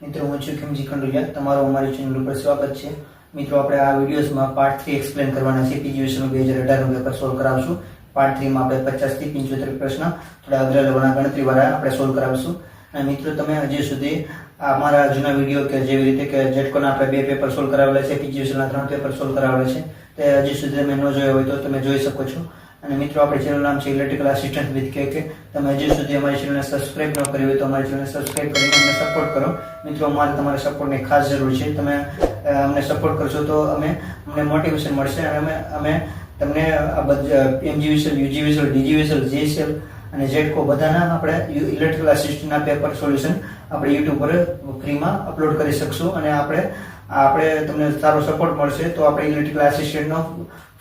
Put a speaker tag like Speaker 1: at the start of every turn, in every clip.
Speaker 1: મિત્રો હું છું કિમજી કંડુલિયા, તમારું અમારી ચેનલ ઉપર સ્વાગત છે। મિત્રો આપણે આ વિડીયોઝમાં પાર્ટ 3 એક્સપ્લેન કરવાના છે। પીજીવીસીએલ 2018 નું પેપર સોલ્વ કરાવશું। પાર્ટ 3 માં આપણે 50 થી 75 પ્રશ્ન થોડા અઘરા લેવલના ગણતરી વાળા આપણે સોલ્વ કરાવશું। અને મિત્રો તમે હજી સુધી અમારા જૂના વિડીયો કે જેવી રીતે કે જેટકોના આપણે 2 પેપર સોલ્વ કરાવેલા છે, પીજીવીસીએલ ના 3 પેપર સોલ્વ કરાવેલા છે, તે હજી સુધી તમે ન જોયા હોય તો તમે જોઈ શકો છો। અને મિત્રો આપણી ચેનલ નામ છે ઇલેક્ટ્રિકલ આસિસ્ટન્ટ વિથ કે તમે હજી સુધી અમારી ચેનલને સબસ્ક્રાઇબ ન કરી હોય તો અમારી ચેનલને સબસ્ક્રાઇબ કરીને અમને સપોર્ટ કરો। મિત્રો અમારે તમારા સપોર્ટની ખાસ જરૂર છે। તમે અમને સપોર્ટ કરશો તો અમને મોટિવેશન મળશે અને અમે તમને આ બધા એમજીવીસીએલ, યુજીવીસીએલ, ડીજીવીસીએલ, જીએસએલ અને જેટકો બધાના આપણે ઇલેક્ટ્રિકલ આસિસ્ટન્ટના પેપર સોલ્યુશન આપણે યુટ્યુબ પર ફ્રીમાં અપલોડ કરી શકશું। અને આપણે તમને સારો સપોર્ટ મળશે તો આપણે ઇલેક્ટ્રિકલ આસિસ્ટન્ટનો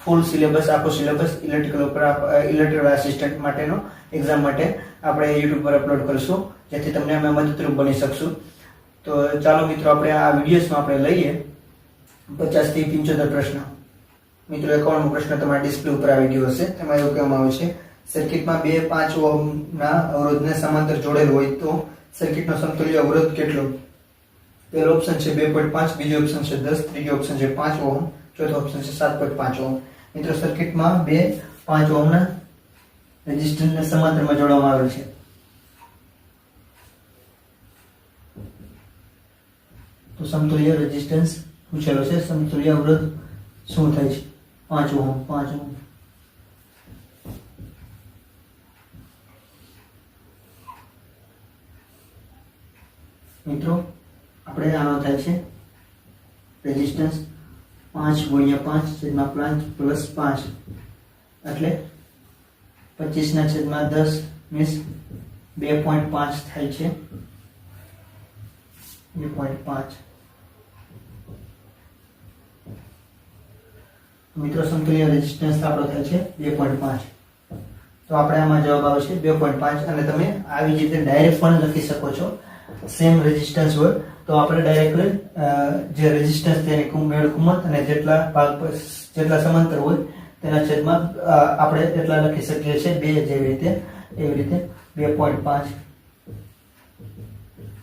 Speaker 1: ફૂલ સિલેબસ, આખો સિલેબસ ઇલેક્ટ્રિકલ આસિસ્ટન્ટ માટેનો એક્ઝામ માટે આપણે યુટ્યુબ પર અપલોડ કરશું, જેથી તમને અમે મદદરૂપ બની શકશું। તો ચાલો મિત્રો આપણે આ વિડીયોઝમાં આપણે લઈએ 50 થી 75 પ્રશ્ન। મિત્રો 51મો પ્રશ્ન તમારા ડિસ્પ્લે ઉપર આવી ગયો હશે। તેમાં એવું કહેવામાં આવે છે, સર્કિટમાં 2 5 ઓહ્મના અવરોધને સમાંતર જોડેલ હોય તો સર્કિટનો સમતુલ્ય અવરોધ કેટલો? પહેલો ઓપ્શન છે 2.5, બીજો ઓપ્શન છે 10, ત્રીજો ઓપ્શન છે 5 ઓહ્મ, ચોથો ઓપ્શન છે 7.5 ઓહ્મ। મિત્રો સર્કિટમાં 2 5 ઓહ્મના રેઝિસ્ટન્સને સમાંતરમાં જોડવામાં આવેલ છે, તો સમતુલ્ય રેઝિસ્ટન્સ પૂછેલો છે। સમતુલ્ય અવરોધ શું થાય છે? 5 ઓહ્મ, 5 ઓહ્મ। મિત્રો આપણે આનો થાય છે રેઝિસ્ટન્સ 5 ગુણ્યા 5 પ્લસ 5 એટલે 25/10 મીન્સ 2.5 થાય છે। 2.5 મિત્રો સમતુલ્ય રેઝિસ્ટન્સ આપણો થાય છે 2.5, તો આપણે આમાં જવાબ આવશે 2.5। અને તમે આવી રીતે ડાયરેક્ટ પણ લખી શકો છો। સેમ રેઝિસ્ટન્સ હોય તો આપણે ડાયરેક્ટ જે રેઝિસ્ટન્સ તેની કુમત અને જેટલા ભાગ જેટલા સમાંતર હોય તેના છેદમાં આપણે એટલા લખી શકીએ છીએ, 2 જેવી રીતે, એવી રીતે 2.5।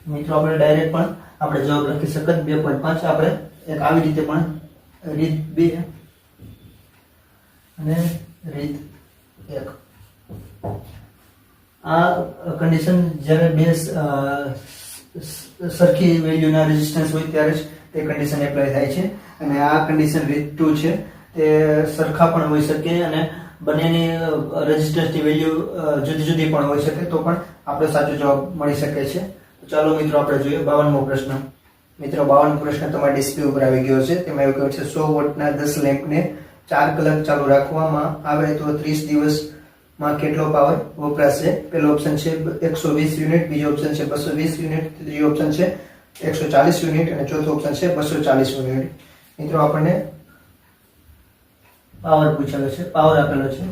Speaker 1: મિત્રો આપણે ડાયરેક્ટ પણ આપણે જવાબ લખી શકત 2.5। આપણે એક આવી રીતે પણ રીત 2 અને રીત 1। આ કન્ડિશન જ્યારે 2 સરખી વેલ્યુના રેઝિસ્ટન્સ હોય ત્યારે જ તે કન્ડિશન એપ્લાય થાય છે। અને આ કન્ડિશન રીત 2 છે, તે સરખા પણ હોઈ શકે અને બંનેની રેઝિસ્ટન્સની વેલ્યુ જુદી જુદી પણ હોઈ શકે, તો પણ આપણે સાચો જવાબ મળી શકે છે। તો ચાલો મિત્રો આપણે જોઈએ 52મો પ્રશ્ન। મિત્રો 52મો પ્રશ્ન તમારા ડિસ્પ્લે ઉપર આવી ગયો છે। તેમાં એવું કહ્યું છે 100 વોટના 10 લેમ્પને 4 કલાક ચાલુ રાખવામાં આવે તો 30 દિવસમાં કેટલો પાવર વપરાશે? પહેલો ઓપ્શન છે 120 યુનિટ, બીજો ઓપ્શન છે 220 યુનિટ, ત્રીજો ઓપ્શન છે 140 યુનિટ અને ચોથો ઓપ્શન છે 240 યુનિટ। મિત્રો આપણને પાવર પૂછેલો છે, પાવર આપેલો છે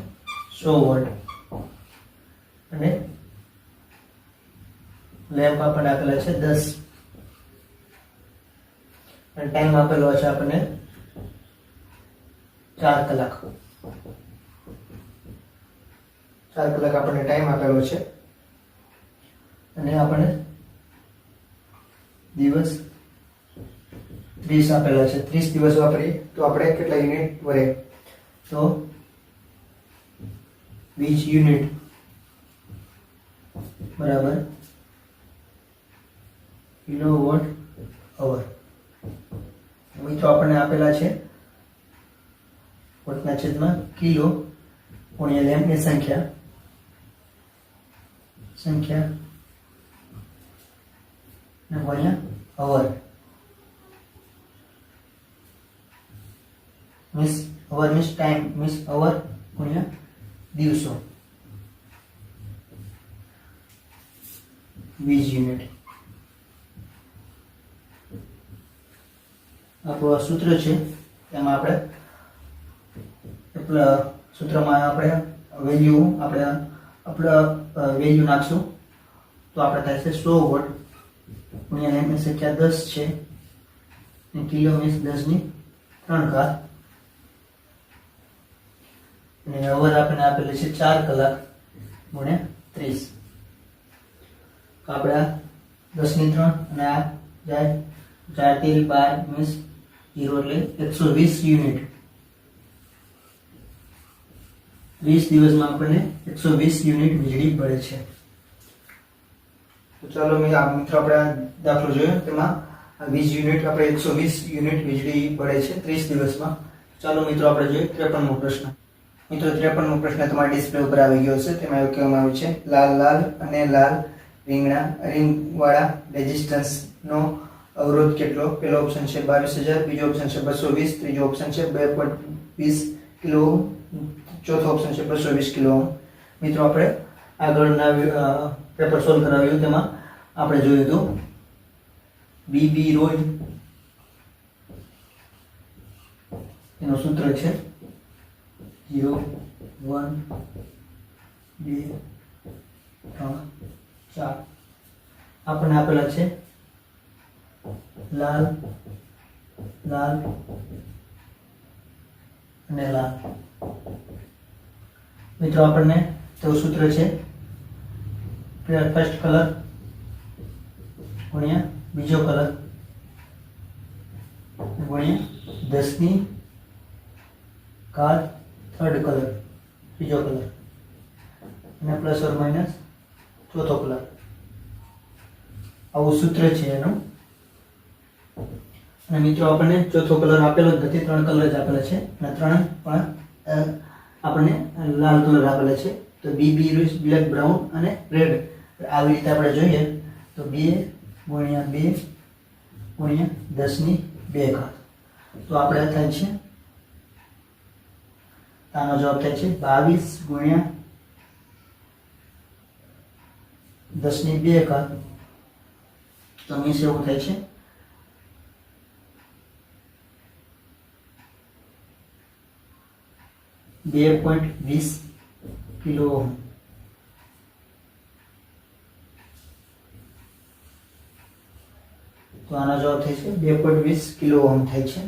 Speaker 1: 100 વોટ અને લેમ્પ આપણને આપેલા છે 10 અને ટાઈમ આપેલો છે આપણને 4 કલાક। 4 કલાક આપણને ટાઈમ આપેલો છે અને આપણને દિવસ 30 આપેલા છે। 30 દિવસ વાપરીએ તો આપણે કેટલા યુનિટ વરે? તો 20 યુનિટ બરાબર કિલોવોટ અવર। મિત્રો આપણને આપેલા છે વોટના છેદમાં કિલો ગુણ્યા લેમ્પની સંખ્યા ને ગુણ્યા અવર, મીન્સ અવર મીન્સ ટાઈમ, મીન્સ અવર ગુણ્યા દિવસો, 20 યુનિટ। આપણું આ સૂત્ર છે, તેમાં આપણે સૂત્રમાં આપણે વેલ્યુ નાખશું તો આપણે થાય છે 100 વોટ ગુણ્યા લેમ્પની સંખ્યા 10 છે અને કિલો મીન્સ 10 ની 3 ઘાત અને અવર આપણને આપેલી છે 4 કલાક ગુણ્યા 30। તો આપણે 10 ની 3 અને આ જાય 4 તેરી 12 મીન્સ 0 એટલે 120 યુનિટ 30 દિવસમાં આપણને 120 યુનિટ વીજળી મળે છે. તો ચાલો મિત્રો આપણે આ દાખલો જોયો, તેમાં 20 યુનિટ આપણે 120 યુનિટ વીજળી મળે છે 30 દિવસમાં. ચાલો મિત્રો આપણે જોઈએ 53મો પ્રશ્ન. મિત્રો 53મો પ્રશ્ન તમારા ડિસ્પ્લે ઉપર આવી ગયો છે. તેમાં એવું કહેવામાં આવ્યું છે લાલ અને લાલ રિંગવાળા રેઝિસ્ટન્સ નો અવરોધ કેટલો? પહેલો ઓપ્શન છે 22,000, બીજો ઓપ્શન છે 220, ત્રીજો ઓપ્શન છે 2.20 કિલો ઓહ્મ, ચોથો ઓપ્શન છે 220 કિલો ઓહ્મ. મિત્રો આપણે આગળના પેપર સોલ્વ કરાવ્યું, તેમાં આપણે જોયું હતું બીબી રોય એનું સૂત્ર છે 0 1 2 3 4. આપણને આપેલા છે લાલ અને લાલ. મિત્રો આપણને તો સૂત્ર છે ફર્સ્ટ કલર ગુણ્યા બીજો કલર ગુણ્યા 10 ની ઘાત થર્ડ કલર ત્રીજો કલર અને પ્લસ ઓર માઇનસ ચોથો કલર. આવું સૂત્ર છે એનું. અને મિત્રો આપણને ચોથો કલર આપેલો જ નથી, 3 કલર જ આપેલા છે અને 3 પણ આપણને લાલ કલર આપેલા છે. તો બીબી બ્લેક, બ્રાઉન અને રેડ. આવી રીતે આપણે જોઈએ તો 2 ગુણ્યા 2 ગુણ્યા 10 ની 2 ઘાત. તો આપણે થાય છે, આનો જવાબ થાય છે 22 ગુણ્યા 10 ની 2 ઘાત. તો મીન્સ એવું થાય છે 2.20 કિલો ઓહ્મ. તો આનો જવાબ થાય છે 2.20 કિલો ઓહ્મ થાય છે.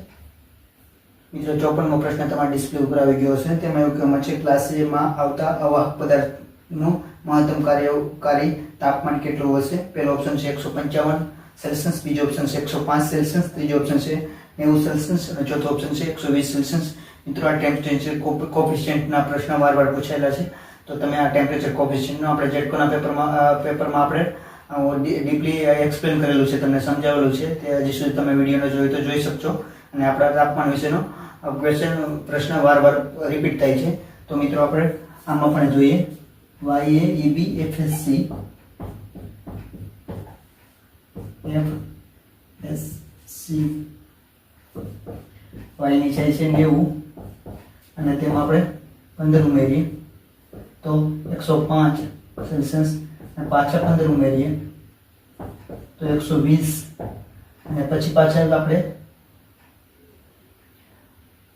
Speaker 1: મિત્રો 54મો પ્રશ્ન તમારા ડિસ્પ્લે ઉપર આવી ગયો છે. તેમાં એવું કહેવામાં છે ક્લાસ A માં આવતા અવાહક પદાર્થનું મહત્તમ કાર્યકારી તાપમાન કેટલું હશે? પહેલો ઓપ્શન છે 155 સેલ્સિયસ, બીજો ઓપ્શન છે 105 સેલ્સિયસ, ત્રીજો ઓપ્શન છે 90 સેલ્સિયસ અને ચોથો ઓપ્શન છે 120 સેલ્સિયસ. મિત્રો આ ટેમ્પરેચર કોફિશિયન્ટના પ્રશ્ન વારવાર પૂછાયેલા છે. તો તમે આ ટેમ્પરેચર કોફિશિયન્ટનો આપણે જેટકોના પેપરમાં આપણે ડીપલી એક્સપ્લેન કરેલું છે, તમને સમજાવેલું છે. તે હજી સુધી તમે વિડીયો ન જોયો તો જોઈ શકશો. અને આપણા તાપમાન વિશેનો પ્રશ્ન વારવાર રિપીટ થાય છે. તો મિત્રો આપણે આમાં પણ જોઈએ YAEBFSC y ની છે 90 અને તેમાં આપણે 15 ઉમેરીએ તો 105 સેલ્સિયસ અને પાછા 15 ઉમેરીએ તો 120 અને પછી પાછા આપણે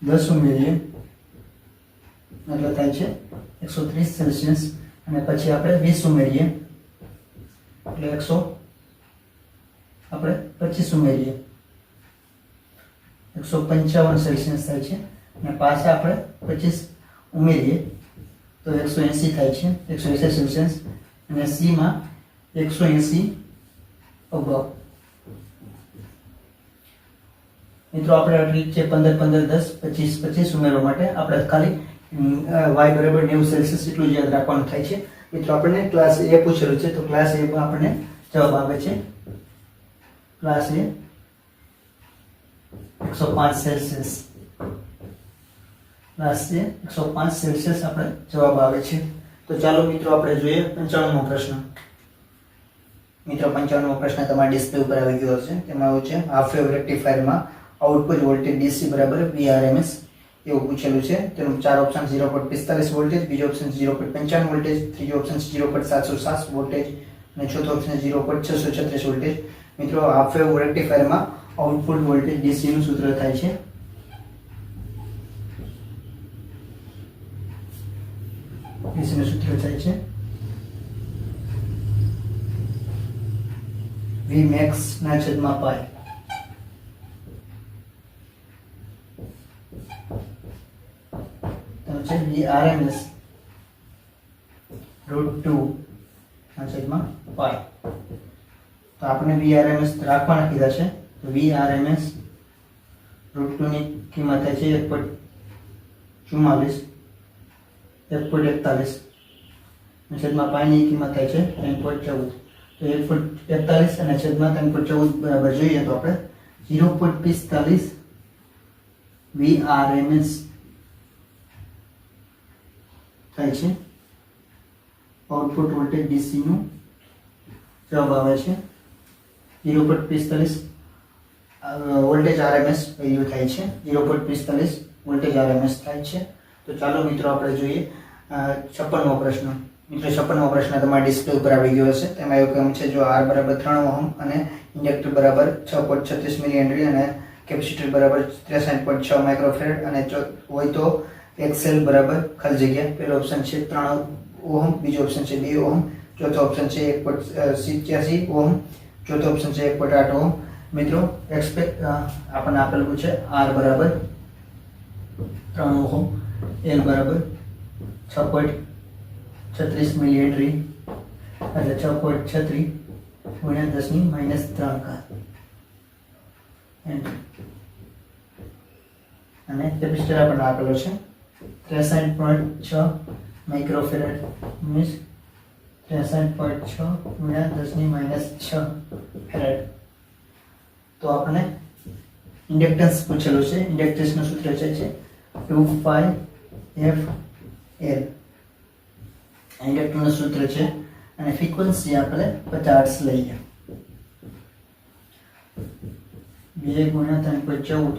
Speaker 1: 10 ઉમેરીએ એટલે થાય છે 130 સેલ્સિયસ અને પછી આપણે 20 ઉમેરીએ એટલે 125 ઉમેરીએ 155 સેલ્સિયસ થાય છે અને પાછા આપણે 25 ઉમેરીએ તો 180 થાય છે, 180 સેલ્સિયસ અને સી માં 180 અબવ. મિત્રો આપણે આ ટ્રીક છે 15 15 10 25 25 ઉમેરવા માટે આપણે ખાલી y બરાબર 90 સેલ્સિયસ એટલું જ યાદ રાખવાનું થાય છે. મિત્રો આપણને ક્લાસ A પૂછેલું છે, તો ક્લાસ A માં આપણને જવાબ આવે છે class A 105 Celsius. Class A 105 Celsius આપણે જવાબ આવે છે. તો ચાલો મિત્રો આપણે જોઈએ 55મો પ્રશ્ન. મિત્રો 55મો પ્રશ્ન તમારા ડિસ્પ્લે ઉપર આવી ગયો છે. તેમાં એવું છે હાફ વેવ રેક્ટિફાયરમાં આઉટપુટ વોલ્ટેજ DC બરાબર VRMS એવું પૂછેલું છે. તેનું 4 ઓપ્શન 0.45 વોલ્ટેજ, બીજો ઓપ્શન 0.55 વોલ્ટેજ, ત્રીજો ઓપ્શન 0.707 વોલ્ટેજ અને ચોથો ઓપ્શન 0.636 વોલ્ટેજ. મિત્રો હાફ વેવ રેક્ટિફાયરમાં આઉટપુટ વોલ્ટેજ DC નું સૂત્ર થાય છે DC નું સૂત્ર થાય છે Vmax ના છેદમાં પાઈ. તો છે VRMS √2 ના છેદમાં પાઈ. તો તો આપણે VRMS રાખવાના કીધા છે. તો VRMS √2 ની કિંમત થાય છે 1.44 1.41 છેદમાં પાઈની કિંમત થાય છે 3.14. તો 1.41 અને છેદમાં 3.14 બરાબર જોઈએ તો આપણે 0.45 VRMS થાય છે. આઉટપુટ વોલ્ટેજ DC નું જવાબ આવે છે 0.45 વોલ્ટેજ RMS વેલ્યુ થાય છે. 0.45 વોલ્ટેજ RMS થાય છે. તો ચાલો મિત્રો આપણે જોઈએ 56મો પ્રશ્ન. મિત્રો 56મો પ્રશ્ન તમારા ડિસ્પ્લે ઉપર આવી ગયો હશે. તેમાં એવું કહ્યું છે જો R બરાબર 3 ઓહમ અને ઇન્ડક્ટર બરાબર 6.36 મિલી હેનરી અને કેપેસિટર બરાબર 63.6 માઇક્રોફેરેડ અને હોય તો XL બરાબર ખાલી જગ્યા પહેલો ઓપ્શન છે 3 ઓહમ, બીજો ઓપ્શન છે 2 ઓહમ, ચોથો ઓપ્શન છે 1.87 ઓહમ, ચોથો ઓપ્શન છે 1.8 ઓહમ. મિત્રો આપણને આપેલું છે R બરાબર 3 ઓહમ, L બરાબર 6.36 મિલી હેનરી એટલે 6.36 ગુણ્યા 10 ની -3 ઘાત અને કેપેસિટર આપણને આપેલો છે 63.6 માઇક્રોફેરેડ મીન્સ 63.6 ગુણ્યા 10 ની -6 ફેરેડ. તો આપણે ઇન્ડક્ટન્સ પૂછેલું છે. ઇન્ડક્ટન્સનું સૂત્ર છે 2πfL. ઇન્ડક્ટરનું સૂત્ર છે અને ફ્રીક્વન્સી આપણે 50 લઈએ. 2 ગુણ્યા 3.14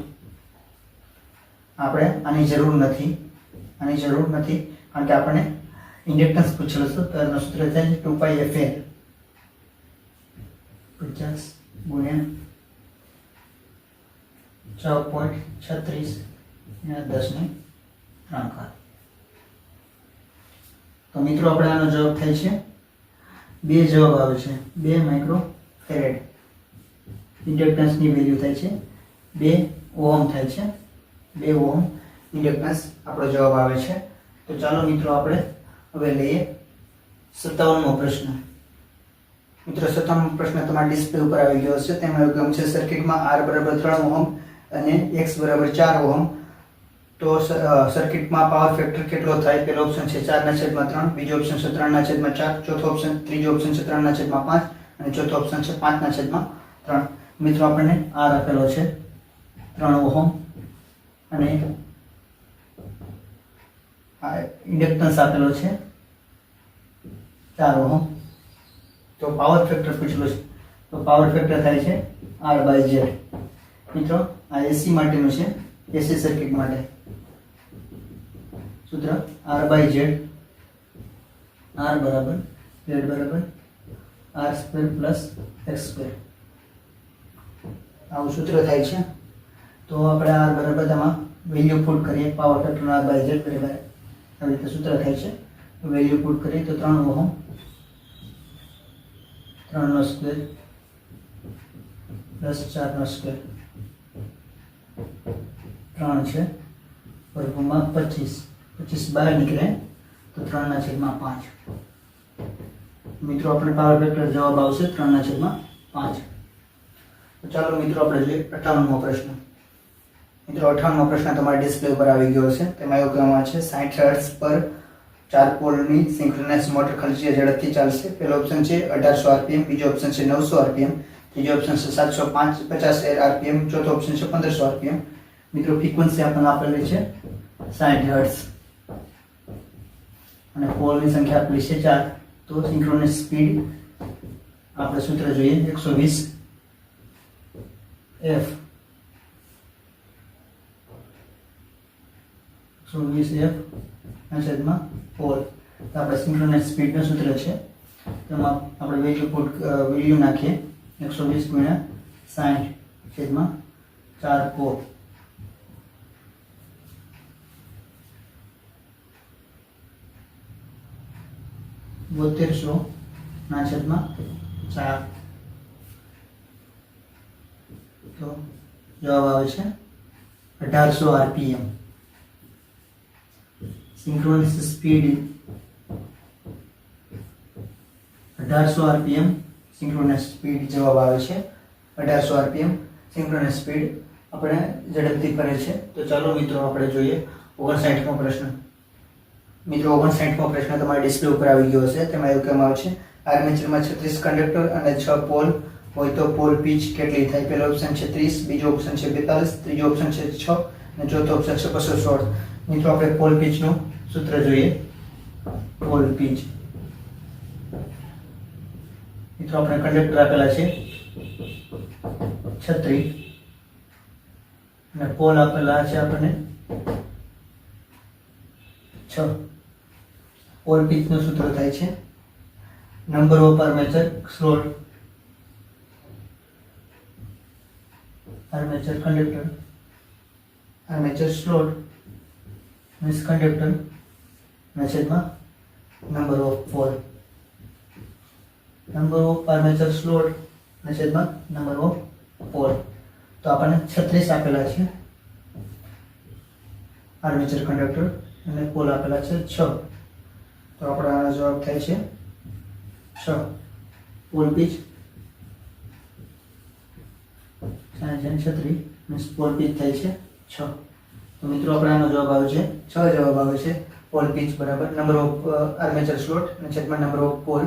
Speaker 1: આપણે આની જરૂર નથી કારણ કે આપણે ઇન્ડક્ટન્સ પૂછેલું છે. તો એનું સૂત્ર છે 2πfL 50 ગુણ્યા 6.36 10 ની 3 ઘાત. તો મિત્રો આપણે આનો જવાબ થાય છે 2 જવાબ આવે છે 2 માઇક્રોફેરેડ. ઇન્ડક્ટન્સની વેલ્યુ થાય છે 2 ઓહમ થાય છે 2 ઓહમ ઇન્ડક્ટન્સ આપણો જવાબ આવે છે. તો ચાલો મિત્રો આપણે હવે લઈએ 57મો પ્રશ્ન. મિત્રો 57મો પ્રશ્ન તમારા ડિસ્પ્લે ઉપર આવી ગયો હશે. તેમાં એવું કહ્યું છે સર્કિટમાં R બરાબર 3 ઓહમ અને X બરાબર 4 ઓહમ. તો સર્કિટમાં પાવર ફેક્ટર કેટલો થાય? પહેલો ઓપ્શન છે 4/3, બીજો ઓપ્શન છે 3/4, ચોથો ઓપ્શન ત્રીજો ઓપ્શન છે 3/5 અને ચોથો ઓપ્શન છે 5/3. મિત્રો આપણને R આપેલો છે 3 ઓહમ અને ઇન્ડક્ટન્સ આપેલો છે 4 ઓહમ. તો પાવર ફેક્ટર પૂછેલો છે. તો પાવર ફેક્ટર થાય છે R/Z. મિત્રો આ AC માટેનું છે, AC સર્કિટ માટે સૂત્ર R/Z. R બરાબર Z બરાબર R² પ્લસ X². આવું સૂત્ર થાય છે. તો આપણે R બરાબર તેમાં વેલ્યુ પુટ કરીએ. પાવર ફેક્ટર R/Z બરાબર આવી રીતે સૂત્ર થાય છે. વેલ્યુ પુટ કરીએ તો 3 ઓહમ 3² પ્લસ 4² 3 છે વર્ગમાં 25 બહાર નીકળે તો 3/5. મિત્રો આપણે પાવર ફેક્ટર જવાબ આવશે 3/5. તો ચાલો મિત્રો આપણે જોઈએ 58મો પ્રશ્ન. મિત્રો 58મો પ્રશ્ન તમારા ડિસ્પ્લે ઉપર આવી ગયો છે. તેમાં એવું કહેવામાં છે 60 હર્ટ્ઝ પર 4 પોલની સિંક્રનસ મોટર ખલચીય ઝડપથી ચાલશે. પહેલો ઓપ્શન છે 1800 RPM, બીજો ઓપ્શન છે 900 RPM, ત્રીજો ઓપ્શન છે 750 RPM, ચોથો ઓપ્શન છે 1500 RPM. મિત્રો ફ્રીક્વન્સી આપણને આપેલી છે 60 હર્ટ્ઝ અને પોલની સંખ્યા આપેલી છે 4. તો સિંક્રોનસ સ્પીડ આપણે સૂત્ર જોઈએ 120 F 120 F છેદમાં પોલ. તો આપણે સિંક્રોનસ સ્પીડનું સૂત્ર છે. તેમાં આપણે વેલ્યુ નાખીએ 120 ગુણ્યા 60 છેદમાં 4 પોલ. 7200/4. તો જવાબ આવે છે 1800 RPM. Synchronous speed 1800 RPM synchronous speed જવાબ આવે છે 1800 RPM સિંક્રોનસ સ્પીડ આપણે ઝડપથી ફરે છે. તો ચાલો મિત્રો આપણે જોઈએ 59મો પ્રશ્ન. મિત્રો 59મો પ્રશ્ન તમારા ડિસ્પ્લે ઉપર આવી ગયો હશે. તેમાં એવું કહેવામાં આવે છે આર્મેચરમાં 36 કંડક્ટર અને 6 પોલ હોય તો પોલ પીચ કેટલી થાય? પહેલો ઓપ્શન છે 30, બીજો ઓપ્શન છે 42, ત્રીજો ઓપ્શન છે 6 અને ચોથો ઓપ્શન છે 216. મિત્રો આપણે પોલ પીચનું સૂત્ર જોઈએ. પોલ પીચ મિત્રો આપણે કંડક્ટર આપેલા છે 36 અને પોલ આપેલા છે આપણને 6. પોલ પીચનું સૂત્ર થાય છે number of armature slot armature conductor armature slot means conductor મેસેજમાં number of pole number of armature slot મેસેજમાં નંબર ઓફ પોલ. તો આપણને 36 આપેલા છે આર્મેચર કંડક્ટર અને પોલ આપેલા છે 6. તો આપણો જવાબ થાય છે 6. Pole pitch 36 means pole pitch થાય છે 6. તો મિત્રો આપણે આનો જવાબ આવે છે 6 જવાબ આવે છે. પોલ પીચ બરાબર નંબર ઓફ આર્મેચર સ્લોટ અને છેદમાં નંબર ઓફ પોલ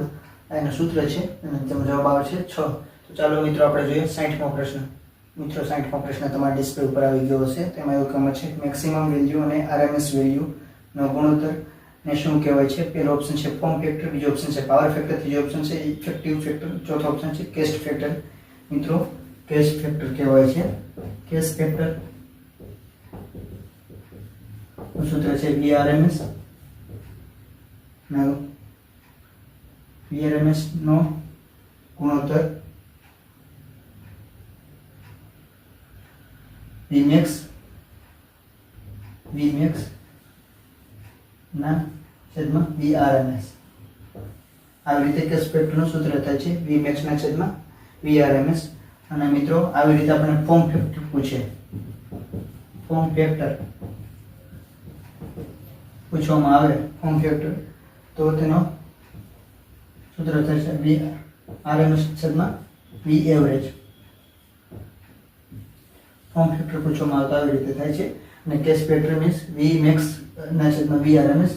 Speaker 1: એનું સૂત્ર છે અને તેનો જવાબ આવે છે 6. તો ચાલો મિત્રો આપણે જોઈએ 60મો પ્રશ્ન. મિત્રો 60મો પ્રશ્ન તમારા ડિસ્પ્લે ઉપર આવી ગયો હશે. તેમાં એવું કહેવામાં છે મેક્સિમમ વેલ્યુ અને RMS વેલ્યુનો ગુણોત્તર ને શું કહેવાય છે? પહેલો ઓપ્શન છે ફોર્મ ફેક્ટર, બીજો ઓપ્શન છે પાવર ફેક્ટર, ત્રીજો ઓપ્શન છે ઇફેક્ટિવ ફેક્ટર, ચોથો ઓપ્શન છે કેસ્ટ ફેક્ટર. મિત્રો કેસ્ટ ફેક્ટર કહેવાય છે. કેસ્ટ ફેક્ટર સૂત્ર છે VRMS નો ગુણોત્તર Vmax ના છેદમાં VRMS. આવી રીતે કેસ ફેક્ટરનું સૂત્ર થાય છે Vmax ના છેદમાં VRMS. અને મિત્રો આવી રીતે આપણે ફોર્મ ફેક્ટર પૂછે ફોર્મ ફેક્ટર પૂછવામાં આવે ફોર્મ ફેક્ટર તો તેનો સૂત્ર થાય છે VRMS છેદમાં Vaverage. ફોર્મ ફેક્ટર પૂછવામાં આવતા આવી રીતે થાય છે. અને કેસ ફેક્ટર મીન્સ Vmax ના છેદમાં VRMS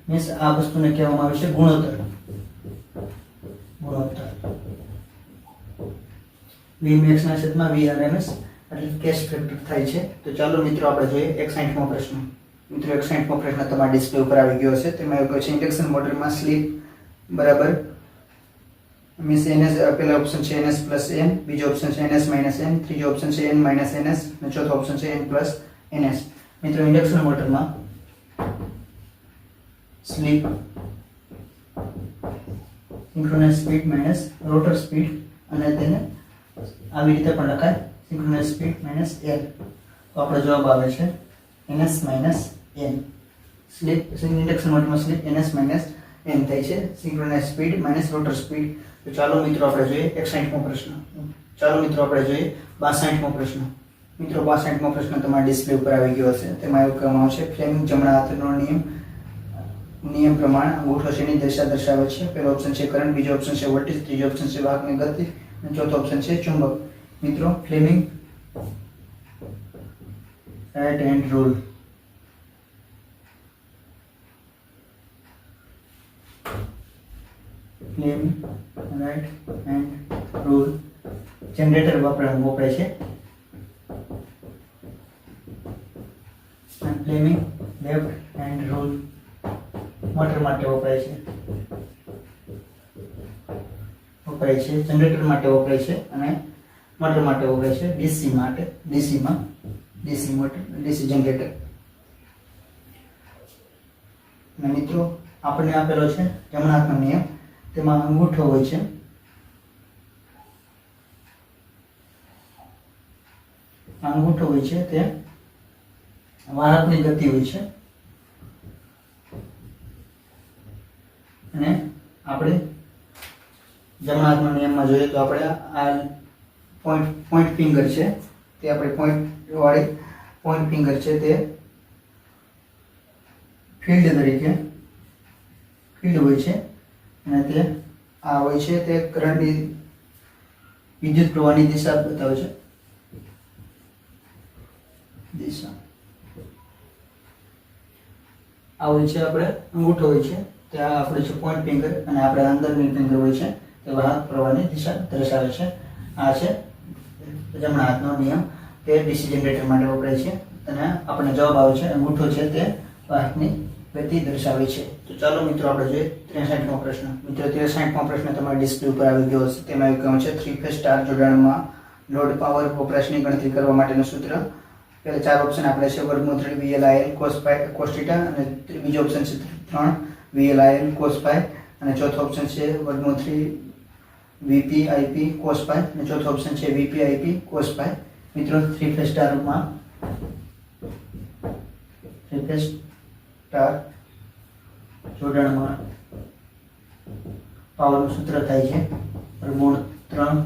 Speaker 1: મીન્સ આ વસ્તુને કહેવામાં આવે છે ગુણોત્તર Vmax ના છેદમાં VRMS એટલે કેસ ફેક્ટર થાય છે. તો ચાલો મિત્રો આપણે જોઈએ 61મો પ્રશ્ન. મિત્રો 61મો પ્રશ્ન તમારા ડિસ્પ્લે ઉપર આવી ગયો હશે. તેમાં એવું કહે છે ઇન્ડક્શન મોટરમાં સ્લીપ બરાબર મીન્સ NS. પહેલા ઓપ્શન છે NS પ્લસ N, બીજો ઓપ્શન છે NS માઇનસ N, ત્રીજો ઓપ્શન છે N માઇનસ NS અને ચોથો ઓપ્શન છે N પ્લસ NS. મિત્રો ઇન્ડક્શન મોટરમાં slip synchronous speed minus rotor speed અને તેને આવી રીતે પણ લખાય સિંક્રોનસ સ્પીડ માઇનસ L. તો આપણો જવાબ આવે છે NS minus N. Slip induction મોટરમાં સ્લીપ NS માઇનસ N થાય છે synchronous speed minus rotor speed. તો ચાલો મિત્રો આપણે જોઈએ 61મો પ્રશ્ન. ચાલો મિત્રો આપણે જોઈએ 62મો પ્રશ્ન. મિત્રો 62મો પ્રશ્ન તમારા ડિસ્પ્લે ઉપર આવી ગયો હશે. તેમાં એવું કહેવામાં આવશે ફ્લેમિંગ જમણા હાથનો નિયમ પ્રમાણે અંગૂઠો શેની દિશા દર્શાવે છે? પહેલો ઓપ્શન છે કરંટ, બીજો ઓપ્શન છે વોલ્ટેજ, ત્રીજો ઓપ્શન છે વાહકની ગતિ અને ચોથો ઓપ્શન છે ચુંબક. મિત્રો Fleming right hand rule Fleming right hand rule generator વપરાય છે. Fleming left hand rule motor માટે વપરાય છે જનરેટર માટે વપરાય છે અને મોટર માટે વપરાય છે ડીસી મોટર ડીસી જનરેટર. અને મિત્રો આપણને આપેલો છે જમણા હાથનો નિયમ. તેમાં અંગૂઠો હોય છે તે વાહકની ગતિ હોય છે અને આપણે જમણા હાથના નિયમમાં જોઈએ તો આપણે આ પોઈન્ટ ફિંગર છે તે આપણે પોઈન્ટ ફિંગર છે તે ફિલ્ડ હોય છે અને તે આ હોય છે તે કરંટની વિદ્યુત પ્રવાહની દિશા બતાવે છે, દિશા આ હોય છે આપણે અંગૂઠો હોય છે, ત્યાં આપણે છે પોઈન્ટ ફિંગર, અને આપણે અંદરની ફિંગર હોય છે તે વાહક પ્રવાહની દિશા દર્શાવે છે. આ છે જમણા હાથનો નિયમ, તે ડીસી જનરેટર માટે વપરાય છે, અને આપણને જવાબ આવે છે અંગૂઠો છે તે વાહકની ગતિ દર્શાવે છે. તો ચાલો મિત્રો આપણે જોઈએ 63મો પ્રશ્ન. મિત્રો 63મો પ્રશ્ન તમારા ડિસ્પ્લે ઉપર આવી ગયો હશે. તેમાં એવું કહ્યું છે 3 ફેઝ સ્ટાર જોડાણમાં લોડ પાવર વપરાશની ગણતરી કરવા માટેનું સૂત્ર. પહેલા 4 ઓપ્શન આપણે છે વર્ગમૂળ 3 VLIL cos θ, અને બીજો ઓપ્શન છે 3 VLIL cos φ, અને ચોથો ઓપ્શન છે વર્ગમૂળ 3 VPIP cos φ, અને ચોથો ઓપ્શન છે VPIP cos φ. મિત્રો 3 ફેઝ સ્ટારમાં 3 ફેઝ સ્ટાર જોડાણમાં પાવરનું સૂત્ર થાય છે વર્ગમૂળ 3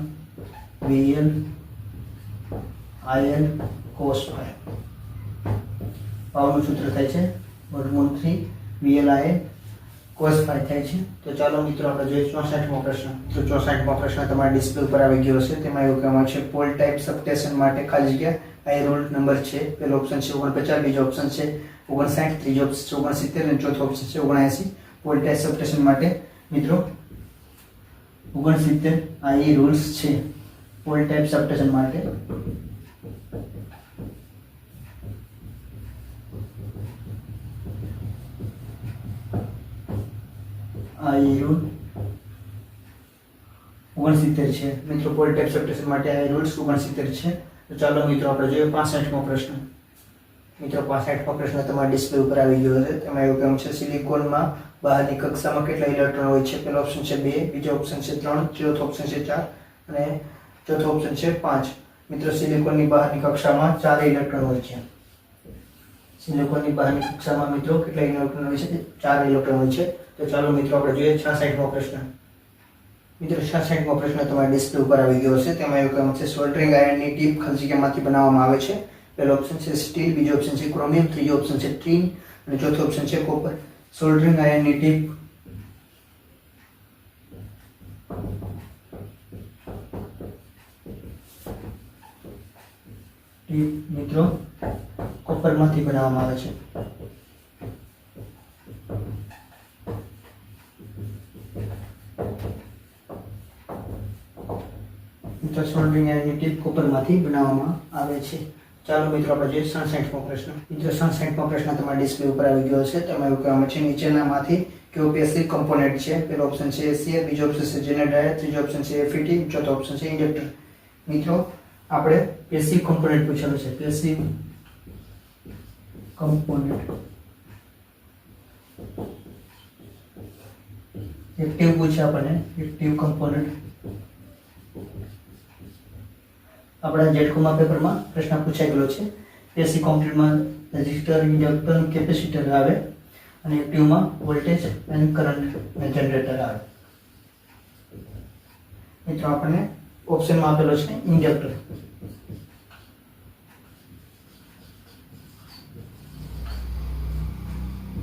Speaker 1: VL IL cos φ. પાવરનું સૂત્ર થાય છે વર્ગમૂળ 3 VL IL cos φ થાય છે. તો ચાલો મિત્રો આપણે જોઈએ 64મો પ્રશ્ન. તો 64મો પ્રશ્ન તમારા ડિસ્પ્લે ઉપર આવી ગયો હશે. તેમાં એવું કહેવામાં છે પોલ ટાઈપ સબસ્ટેશન માટે ખાલી જગ્યા આઈ રૂલ નંબર છે. પહેલો ઓપ્શન છે 49, બીજો ઓપ્શન છે 59, ત્રીજો ઓપ્શન છે 69, અને ચોથો ઓપ્શન છે 79. પોલ ટાઈપ સબસ્ટેશન માટે મિત્રો 69 આ એ રૂલ્સ છે પોલ ટાઈપ સબસ્ટેશન માટે. આ એ રૂલ 69 છે મિત્રો. પોલ ટાઈપ સબસ્ટેશન માટે આ રૂલ્સ 69 છે. તો ચાલો મિત્રો આપણે જોઈએ 65મો પ્રશ્ન. મિત્રો 65મો પ્રશ્ન તમારા ડિસ્પ્લે ઉપર આવી ગયો છે. તેમાં એવું કહેવું છે સિલિકોનમાં બહારની કક્ષામાં કેટલા ઇલેક્ટ્રોન હોય છે. પહેલો ઓપ્શન છે 2, બીજો ઓપ્શન છે 3, ચોથો ઓપ્શન છે 4, અને ચોથો ઓપ્શન છે 5. મિત્રો સિલિકોનની બહારની કક્ષામાં 4 ઇલેક્ટ્રોન હોય છે. સિલિકોનની બહારની કક્ષામાં મિત્રો કેટલા ઇલેક્ટ્રોન હોય છે? 4 ઇલેક્ટ્રોન હોય છે. તો ચાલો મિત્રો આપણે જોઈએ 66મો પ્રશ્ન. મિત્રો 66મો પ્રશ્ન તમારા ડિસ્પ્લે ઉપર આવી ગયો છે. તેમાં એવું કહેવામાં છે સોલ્ડરિંગ આયર્નની ટીપ ખાલી જગ્યામાંથી બનાવવામાં આવે છે. પહેલો ઓપ્શન છે સ્ટીલ, બીજો ઓપ્શન છે ક્રોમિયમ, ત્રીજો ઓપ્શન છે ટીન, અને ચોથો ઓપ્શન છે કોપર. સોલ્ડરિંગ આયર્નની ટીપ મિત્રો કોપરમાંથી બનાવવામાં આવે છે. મિત્રો સોલ્ડરિંગ આયર્નની ટીપ કોપરમાંથી બનાવવામાં આવે છે. ચાલો મિત્રો આપણે જોઈએ 67મો પ્રશ્ન. મિત્રો 67મો પ્રશ્ન તમારા ડિસ્પ્લે ઉપર આવી ગયો છે. તેમાં એવું કહેવામાં છે નીચેનામાંથી કયો પેસિવ કમ્પોનન્ટ છે. પહેલો ઓપ્શન છે એસીઆર, બીજો ઓપ્શન છે જેનેરાયર, ત્રીજો ઓપ્શન છે એફઈટી, ચોથો ઓપ્શન છે ઇન્ડક્ટર. મિત્રો આપણે પેસિવ કમ્પોનન્ટ પૂછેલું છે. પેસિવ કમ્પોનન્ટ એક્ટિવ પૂછે આપણને. એક્ટિવ કમ્પોનન્ટ આપણા જેટકોમાં પેપરમાં પ્રશ્ન પૂછાઈ ગયો છે. પેસિવ કમ્પોનન્ટમાં રેઝિસ્ટર, ઇન્ડક્ટર, કેપેસિટર આવે, અને એક્ટિવમાં વોલ્ટેજ અને કરંટ જનરેટર આવે. મિત્રો આપણને ઓપ્શનમાં આપેલો છે ઇન્ડક્ટર.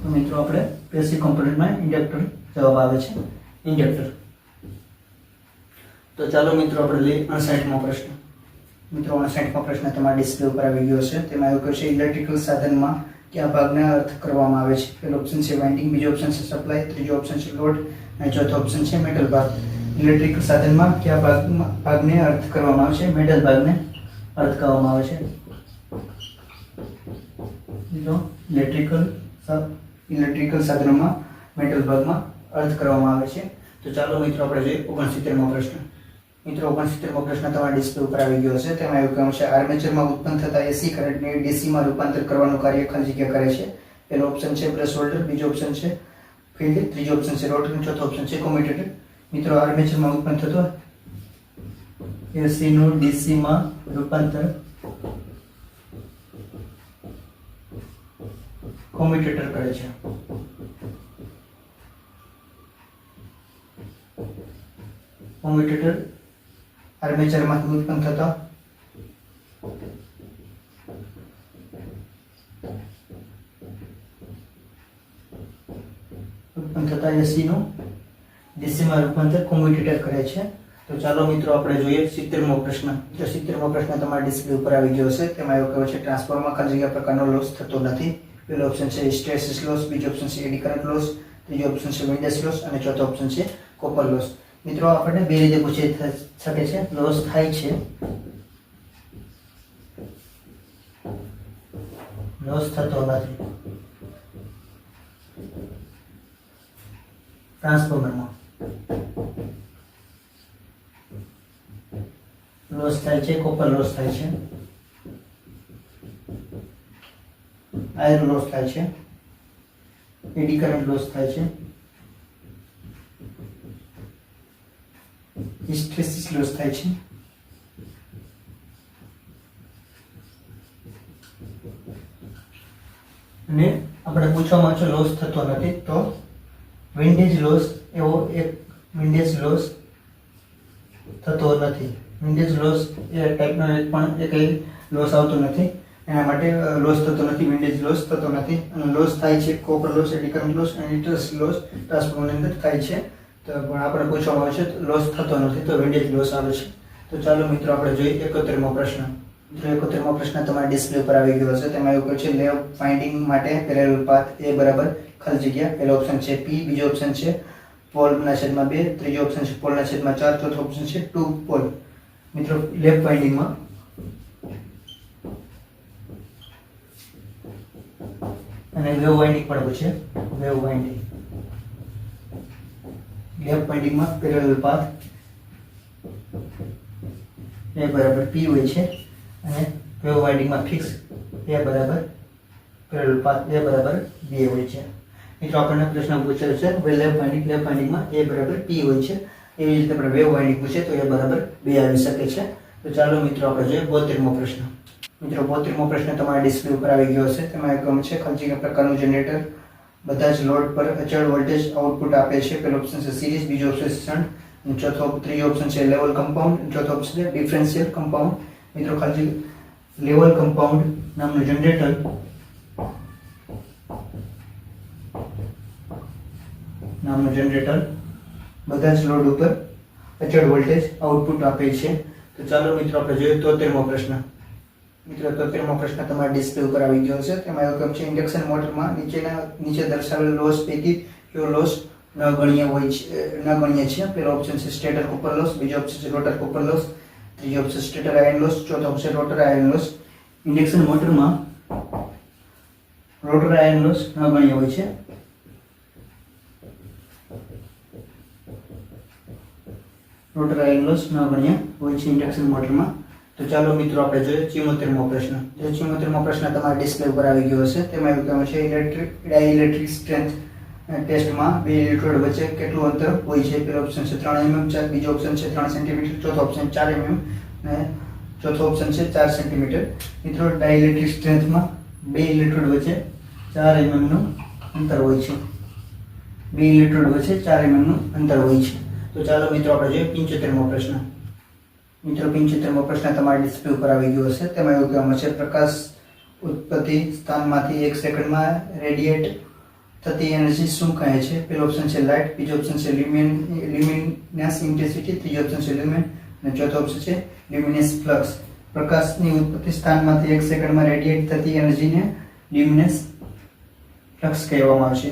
Speaker 1: તો મિત્રો આપણે પેસિવ કમ્પોનન્ટમાં ઇન્ડક્ટર જવાબ આવે છે ઇન્ડક્ટર. તો ચાલો મિત્રો આપણે લઈએ 59મો પ્રશ્ન. મિત્રો 59મો પ્રશ્ન તમારા ડિસ્પ્લે ઉપર આવી ગયો છે. તેમાં એવું કહે છે ઇલેક્ટ્રિકલ સાધનમાં કયા ભાગને અર્થ કરવામાં આવે છે. પહેલો ઓપ્શન છે વાઇન્ડિંગ, બીજો ઓપ્શન છે સપ્લાય, ત્રીજો ઓપ્શન છે લોડ, અને ચોથો ઓપ્શન છે મેટલ ભાગ. ઇલેક્ટ્રિકલ સાધનમાં કયા ભાગને અર્થ કરવામાં આવે છે? મેટલ ભાગને અર્થ કરવામાં આવે છે. ઇલેક્ટ્રિકલ સાધનોમાં મેટલ ભાગમાં અર્થ કરવામાં આવે છે. તો ચાલો મિત્રો આપણે જોઈએ 69મો પ્રશ્ન. મિત્રો 69મો પ્રશ્ન તમારા ડિસ્પ્લે ઉપર આવી ગયો છે. તેમાં એવું કહેવું છે આર્મેચરમાં ઉત્પન્ન થતા એસી કરંટને ડીસીમાં રૂપાંતર કરવાનું કાર્ય ખાલી જગ્યા કરે છે. પહેલો ઓપ્શન છે બ્રશ હોલ્ડર, બીજો ઓપ્શન છે ફિલ્ડ, ત્રીજો ઓપ્શન છે રોટર, ચોથો ઓપ્શન છે કોમ્યુટેટર. મિત્રો આર્મેચરમાં ઉત્પન્ન થતો એસી નું ડીસીમાં રૂપાંતર કોમ્યુટેટર કરે છે. કોમ્યુટેટર આર્મેચરમાંથી ઉત્પન્ન થતા એસી નું ડીસીમાં રૂપાંતર કોમ્યુટેટર કરે છે. તો ચાલો મિત્રો આપણે જોઈએ 70મો પ્રશ્ન. જો 70મો પ્રશ્ન તમારા ડિસ્પ્લે ઉપર આવી ગયો છે. તેમાં એવું કહેવાય છે ટ્રાન્સફોર્મરમાં ખાલી જગ્યા પ્રકારનો લોસ થતો નથી. પહેલો ઓપ્શન છે હિસ્ટેરેસિસ લોસ, બીજો ઓપ્શન છે એડી કરંટ લોસ, ત્રીજો ઓપ્શન છે વિન્ડેજ લોસ અને ચોથો ઓપ્શન છે કોપર લોસ. મિત્રો આપણને બે રીતે પૂછી શકે છે. લોસ થાય છે, લોસ થતો નથી ટ્રાન્સફોર્મરમાં. લોસ થાય છે, કોપર લોસ થાય છે, આયર્ન લોસ થાય છે, એડી કરંટ લોસ થાય છે, હિસ્ટેરેસિસ લોસ થાય છે, અને આપણે પૂછવામાં છે લોસ થતો નથી તો વિન્ડેજ લોસ એવો એક વિન્ડેજ લોસ થતો નથી. વિન્ડેજ લોસ એ ટાઈપનો એક પણ એક લોસ આવતો નથી, એના માટે લોસ થતો નથી, વિન્ડેજ લોસ થતો નથી. અને લોસ થાય છે copper loss, eddy current loss અને હિસ્ટેરેસિસ લોસ ટ્રાન્સફોર્મરની અંદર થાય છે. તો પણ આપણે પૂછવામાં આવે છે લોસ થતો નથી તો વિન્ડેજ લોસ આવે છે. તો ચાલો મિત્રો આપણે જોઈએ 71મો પ્રશ્ન. મિત્રો 71મો પ્રશ્ન તમારા ડિસ્પ્લે ઉપર આવી ગયો છે. તેમાં એવું કહે છે લેવ ફાઇન્ડિંગ માટે પેરેલલ પાથ એ બરાબર ખાલી જગ્યા. પહેલો ઓપ્શન છે P, બીજો ઓપ્શન છે પોલના છેદમાં 2, ત્રીજો ઓપ્શન છે પોલના છેદમાં 4, ચોથો ઓપ્શન છે 2 પોલ. મિત્રો લેવ ફાઇન્ડિંગમાં અને વેવ વાઇન્ડિંગ પણ પૂછે. વેવ વાઇન્ડિંગ લેફ્ટ વાઇન્ડિંગમાં પેરેલલ પાથ એ બરાબર P હોય છે અને વેવ વાઇન્ડિંગમાં ફિક્સ એ બરાબર પેરેલલ પાથ એ બરાબર 2 હોય છે. મિત્રો આપણને પ્રશ્ન પૂછેલો છે લેફ્ટ વાઇન્ડિંગમાં એ બરાબર P હોય છે. એવી રીતે આપણે વેવ વાઇન્ડિંગ પૂછે તો એ બરાબર 2 આવી શકે છે. તો ચાલો મિત્રો આપણે જોઈએ 72મો પ્રશ્ન. મિત્રો 72મો પ્રશ્ન તમારા ડિસ્પ્લે ઉપર આવી ગયો છે. તેમાં એક છે ખાલી પ્રકારનું જનરેટર બધા જ લોડ પર અચળ વોલ્ટેજ આઉટપુટ આપે છે. પહેલો ઓપ્શન છે સિરીઝ, બીજો ઓપ્શન છે શન્ટ, ત્રીજો ઓપ્શન છે લેવલ કમ્પાઉન્ડ, ચોથો ઓપ્શન છે ડિફરન્શિયલ કમ્પાઉન્ડ. મિત્રો ખાલી લેવલ કમ્પાઉન્ડ નામનું જનરેટર બધા જ લોડ ઉપર અચળ વોલ્ટેજ આઉટપુટ આપે છે. તો ચાલો મિત્રો આપણે જોઈએ 73મો પ્રશ્ન. મિત્રો 73મો પ્રશ્ન તમારા ડિસ્પ્લે ઉપર આવી ગયો છે. તેમાં એવું છે ઇન્ડક્શન મોટરમાં નીચે દર્શાવેલ લોસ પૈકી કયો લોસ નગણ્ય છે. પહેલો ઓપ્શન છે સ્ટેટર કોપર લોસ, બીજો ઓપ્શન છે રોટર કોપર લોસ, ત્રીજો ઓપ્શન સ્ટેટર આયર્ન લોસ, ચોથો option rotor iron loss. Induction મોટરમાં રોટર આયર્ન લોસ નગણ્ય હોય છે. રોટર આયર્ન લોસ નગણ્ય હોય છે ઇન્ડક્શન મોટરમાં. તો ચાલો મિત્રો આપણે જોઈએ 74મો પ્રશ્ન. જો 74મો પ્રશ્ન તમારા ડિસ્પ્લે ઉપર આવી ગયો હશે. તેમાં એવું કહેવાય છે ડાઇલેક્ટ્રિક સ્ટ્રેન્થ ટેસ્ટમાં બે ઇલેક્ટ્રોડ વચ્ચે કેટલું અંતર હોય છે. પહેલો ઓપ્શન છે 3 mm, બીજો ઓપ્શન છે 3 cm, ચોથો ઓપ્શન 4 mm અને ચોથો ઓપ્શન છે 4 cm. મિત્રો ડાઇલેક્ટ્રિક સ્ટ્રેન્થમાં બે ઇલેક્ટ્રોડ વચ્ચે 4 mm નું અંતર હોય છે. બે ઇલેક્ટ્રોડ વચ્ચે 4 mm નું અંતર હોય છે. તો ચાલો મિત્રો આપણે જોઈએ 75મો પ્રશ્ન. મિત્રો 75મો પ્રશ્ન તમારા ડિસ્પ્લે ઉપર આવી ગયો હશે. તેમાં એવું કહેવામાં છે પ્રકાશ ઉત્પત્તિ સ્થાનમાંથી 1 સેકન્ડમાં રેડિયેટ થતી એનર્જી શું કહે છે. પહેલો ઓપ્શન છે લાઇટ, બીજો ઓપ્શન છે લ્યુમિનસ ઇન્ટેન્સિટી, ત્રીજો ઓપ્શન છે લ્યુમેન અને ચોથો ઓપ્શન છે લ્યુમિનસ ફ્લક્સ. પ્રકાશની ઉત્પત્તિ સ્થાનમાંથી 1 સેકન્ડમાં રેડિયેટ થતી એનર્જીને લ્યુમિનસ ફ્લક્સ કહેવામાં આવે છે.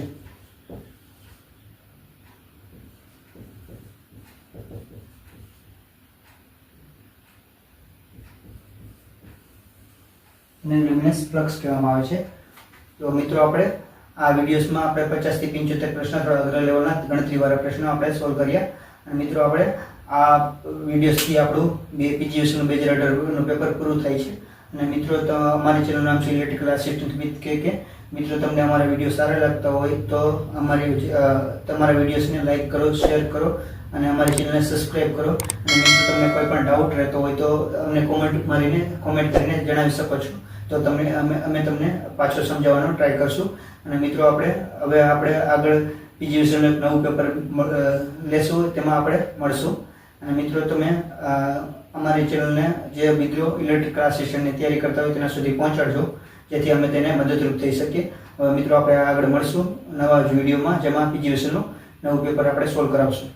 Speaker 1: ને લ્યુમિનસ ફ્લક્સ કહેવામાં આવે છે. તો મિત્રો આપણે આ વિડીયોઝમાં આપણે 50 થી 75 પ્રશ્ન થોડા અઘરા લેવલના ગણતરીવાળા પ્રશ્નો આપણે સોલ્વ કર્યા. અને મિત્રો આપણે આ વિડીયોઝથી આપણું પીજીવીસીનું 2018 નું પેપર પૂરું થાય છે. અને મિત્રો અમારી ચેનલનું નામ છે ઇલેક્ટ્રિકલ આસિસ્ટન્ટ વિથ કે. મિત્રો તમને અમારા વિડીયો સારા લાગતા હોય તો તમારા વિડીયોઝને લાઈક કરો, શેર કરો અને અમારી ચેનલને સબસ્ક્રાઇબ કરો. અને મિત્રો તમને કોઈ પણ ડાઉટ રહેતો હોય તો અમને કોમેન્ટ કરીને જણાવી શકો છો. તો અમે તમને પાછો સમજાવવાનો ટ્રાય કરશું. અને મિત્રો હવે આપણે આગળ પીજીવીસીનું નવું પેપર લેશું, તેમાં આપણે મળશું. અને મિત્રો તમે અમારી ચેનલને જે મિત્રો ઇલેક્ટ્રિકલ આસિસ્ટન્ટની તૈયારી કરતા હોય તેના સુધી પહોંચાડજો, જેથી અમે તેને મદદરૂપ થઈ શકીએ. હવે મિત્રો આપણે આગળ મળશું નવા જ વિડીયોમાં, જેમાં પીજીવીસીનું નવું પેપર આપણે સોલ્વ કરાવશું.